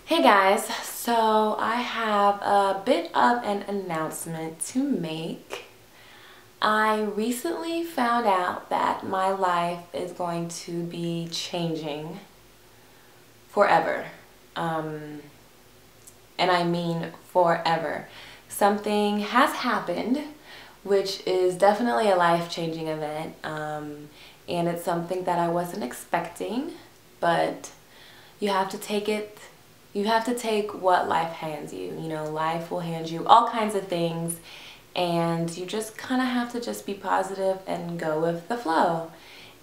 Hey guys, so I have a bit of an announcement to make. I recently found out that my life is going to be changing forever. And I mean forever. Something has happened, which is definitely a life-changing event. And it's something that I wasn't expecting, but you have to take it. You have to take what life hands you. You know, life will hand you all kinds of things, and you just kind of have to just be positive and go with the flow.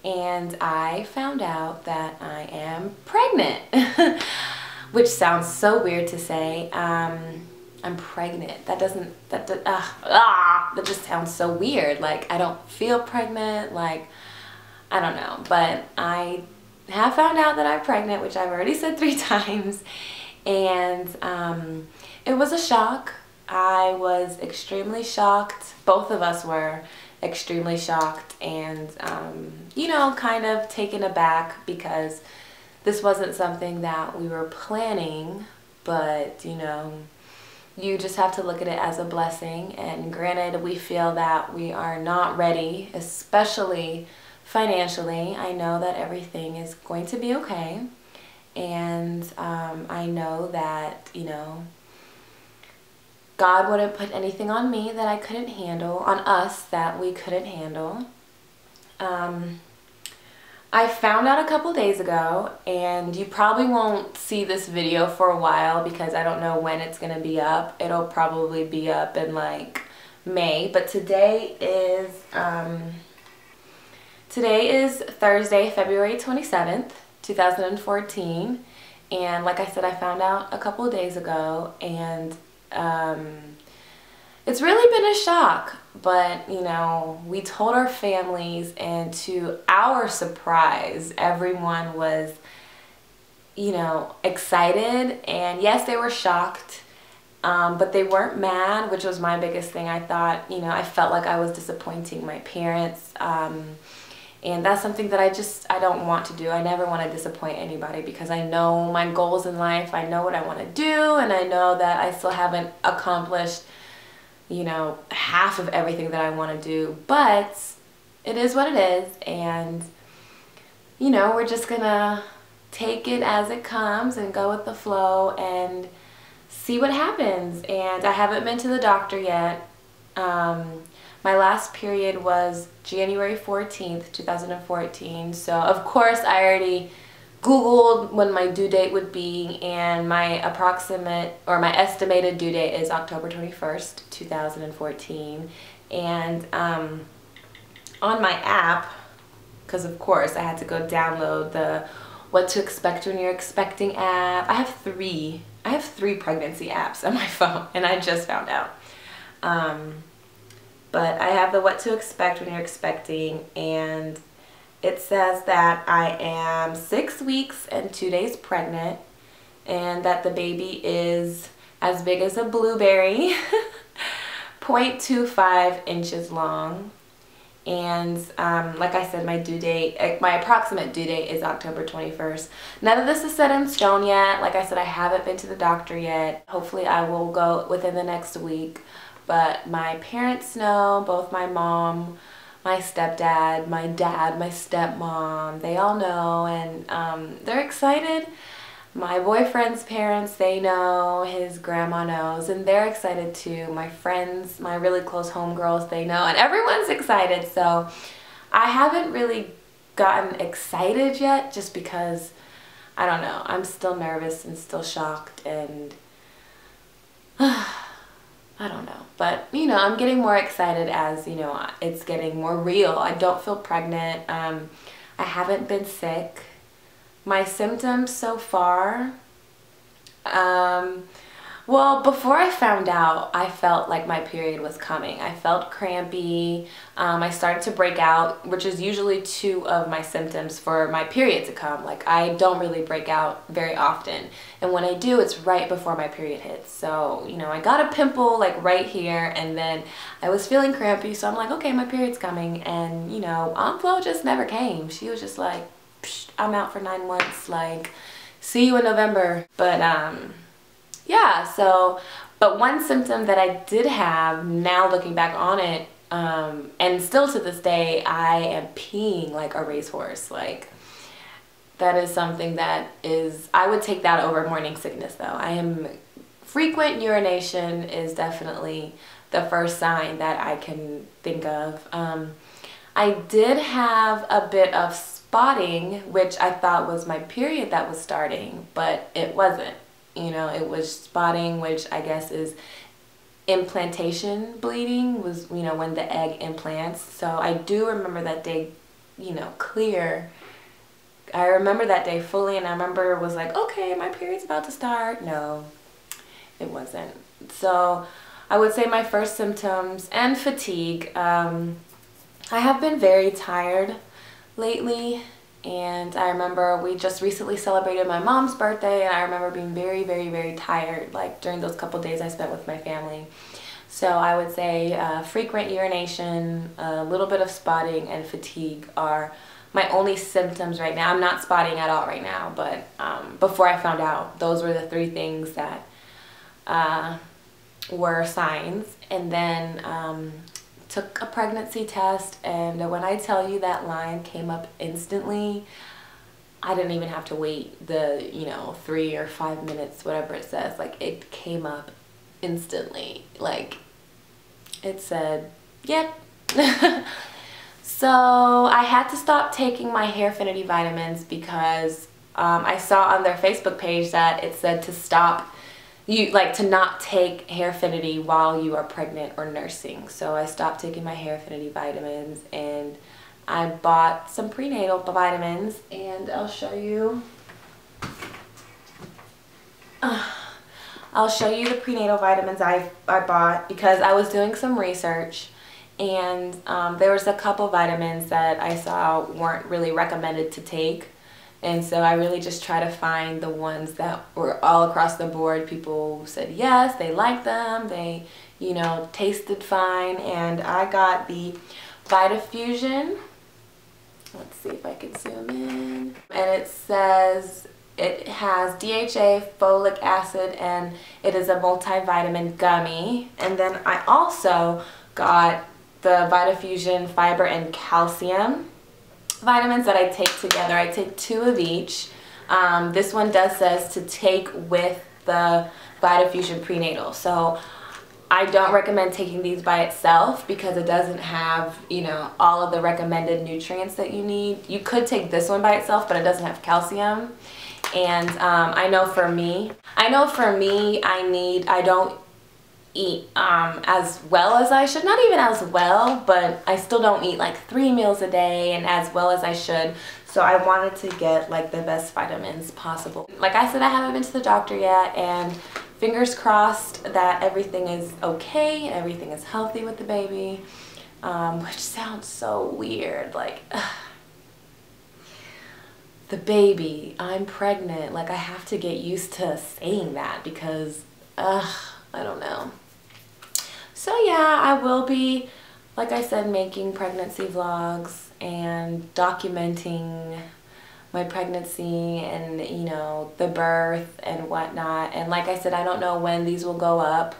And I found out that I am pregnant, which sounds so weird to say. I'm pregnant. That just sounds so weird. Like, I don't feel pregnant. Like, I don't know, but I have found out that I'm pregnant, which I've already said 3 times. And it was a shock. I was extremely shocked. Both of us were extremely shocked and, you know, kind of taken aback because this wasn't something that we were planning, but, you know, you just have to look at it as a blessing. And granted, we feel that we are not ready, especially financially. I know that everything is going to be okay. And I know that, you know, God wouldn't put anything on me that I couldn't handle, on us that we couldn't handle. I found out a couple days ago, and you probably won't see this video for a while because I don't know when it's going to be up. It'll probably be up in like May, but today is Thursday, February 27th. 2014, and like I said, I found out a couple of days ago, and it's really been a shock, but you know, we told our families, and to our surprise, everyone was, you know, excited, and yes, they were shocked, but they weren't mad, which was my biggest thing. I thought, you know, I felt like I was disappointing my parents. And that's something that I don't want to do. I never want to disappoint anybody because I know my goals in life. I know what I want to do, and I know that I still haven't accomplished, you know, half of everything that I want to do. But it is what it is, and, you know, we're just gonna take it as it comes and go with the flow and see what happens. And I haven't been to the doctor yet. My last period was January 14th, 2014. So of course I already Googled when my due date would be, and my estimated due date is October 21st, 2014. And on my app, because of course I had to go download the What to Expect When You're Expecting app. I have three pregnancy apps on my phone, and I just found out. But I have the What to Expect When You're Expecting, and it says that I am 6 weeks and 2 days pregnant, and that the baby is as big as a blueberry, 0.25 inches long. And like I said, my approximate due date is October 21st. None of this is set in stone yet. Like I said, I haven't been to the doctor yet. Hopefully I will go within the next week. But my parents know, both my mom, my stepdad, my dad, my stepmom, they all know, and they're excited. My boyfriend's parents, they know, his grandma knows, and they're excited too. My friends, my really close homegirls, they know, and everyone's excited. So I haven't really gotten excited yet just because, I don't know, I'm still nervous and still shocked, and I don't know, but you know, I'm getting more excited as, you know, it's getting more real. I don't feel pregnant. I haven't been sick. My symptoms so far, well, before I found out, I felt like my period was coming. I felt crampy. I started to break out, which is usually 2 of my symptoms for my period to come. Like, I don't really break out very often. And when I do, it's right before my period hits. So, you know, I got a pimple like right here, and then I was feeling crampy. So I'm like, okay, my period's coming. And, you know, Aunt Flo just never came. She was just like, I'm out for 9 months. Like, see you in November. But yeah, so, but one symptom that I did have, now looking back on it, and still to this day, I am peeing like a racehorse. Like, that is something that is, I would take that over morning sickness though. Frequent urination is definitely the first sign that I can think of. I did have a bit of spotting, which I thought was my period that was starting, but it wasn't. You know, it was spotting, which I guess is implantation bleeding, was, you know, when the egg implants. So I do remember that day, you know, clear. I remember that day fully, and I remember it was like, okay, my period's about to start. No, it wasn't. So I would say my first symptoms, and fatigue. I have been very tired lately, and I remember we just recently celebrated my mom's birthday, and I remember being very, very, very tired, like during those couple days I spent with my family. So I would say frequent urination, a little bit of spotting, and fatigue are my only symptoms right now. I'm not spotting at all right now, but before I found out, those were the 3 things that were signs. And then took a pregnancy test, and when I tell you that line came up instantly, I didn't even have to wait the, you know, 3 or 5 minutes, whatever it says. Like, it came up instantly. Like, it said, yep. So I had to stop taking my Hairfinity vitamins because I saw on their Facebook page that it said to stop, to not take Hairfinity while you are pregnant or nursing. So I stopped taking my Hairfinity vitamins, and I bought some prenatal vitamins, and I'll show you. I'll show you the prenatal vitamins I bought because I was doing some research, and there was a couple vitamins that I saw weren't really recommended to take. And so I really just try to find the ones that were all across the board. People said yes, they liked them, they, you know, tasted fine. And I got the Vitafusion. Let's see if I can zoom in. And it says it has DHA, folic acid, and it is a multivitamin gummy. And then I also got the Vitafusion fiber and calcium vitamins that I take together. I take 2 of each. This one says to take with the Vitafusion prenatal. So I don't recommend taking these by itself because it doesn't have, you know, all of the recommended nutrients that you need. You could take this one by itself, but it doesn't have calcium. And I know for me, I don't eat as well as I should. Not even as well, but I still don't eat like 3 meals a day and as well as I should. So I wanted to get like the best vitamins possible. Like I said, I haven't been to the doctor yet, and fingers crossed that everything is okay, everything is healthy with the baby, which sounds so weird. Like, the baby, I'm pregnant. Like, I have to get used to saying that because, I don't know. So yeah, I will be, like I said, making pregnancy vlogs and documenting my pregnancy and, you know, the birth and whatnot. And like I said, I don't know when these will go up.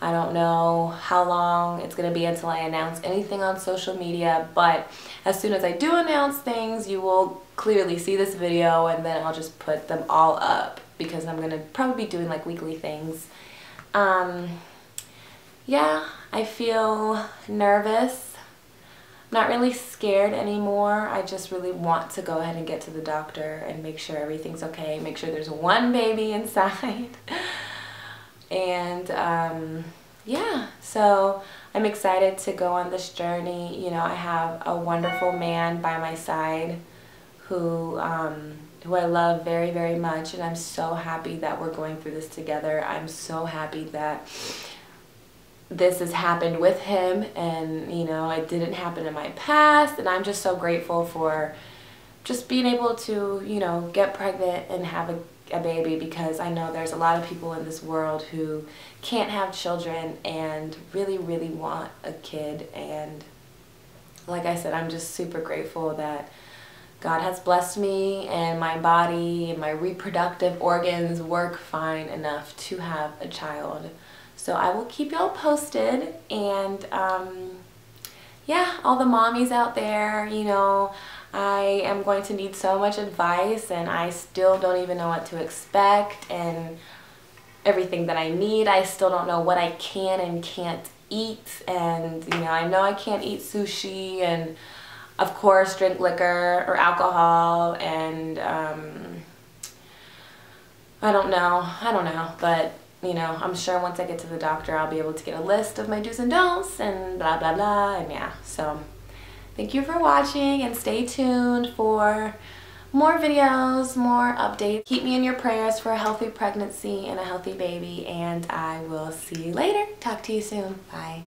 I don't know how long it's going to be until I announce anything on social media, but as soon as I do announce things, you will clearly see this video, and then I'll just put them all up because I'm going to probably be doing like weekly things. Yeah, I feel nervous. I'm not really scared anymore. I just really want to go ahead and get to the doctor and make sure everything's okay, make sure there's one baby inside. And yeah, so I'm excited to go on this journey. You know, I have a wonderful man by my side who I love very, very much, and I'm so happy that we're going through this together. I'm so happy that this has happened with him, and you know, it didn't happen in my past, and I'm just so grateful for just being able to, you know, get pregnant and have a baby, because I know there's a lot of people in this world who can't have children and really, really want a kid. And like I said, I'm just super grateful that God has blessed me and my body and my reproductive organs work fine enough to have a child. So I will keep y'all posted. And yeah, all the mommies out there, you know, I am going to need so much advice, and I still don't even know what to expect and everything that I need. I still don't know what I can and can't eat, and you know I can't eat sushi and of course drink liquor or alcohol, and I don't know, but you know, I'm sure once I get to the doctor I'll be able to get a list of my do's and don'ts and blah blah blah. And yeah, so thank you for watching, and stay tuned for more videos, more updates. Keep me in your prayers for a healthy pregnancy and a healthy baby, and I will see you later. Talk to you soon. Bye.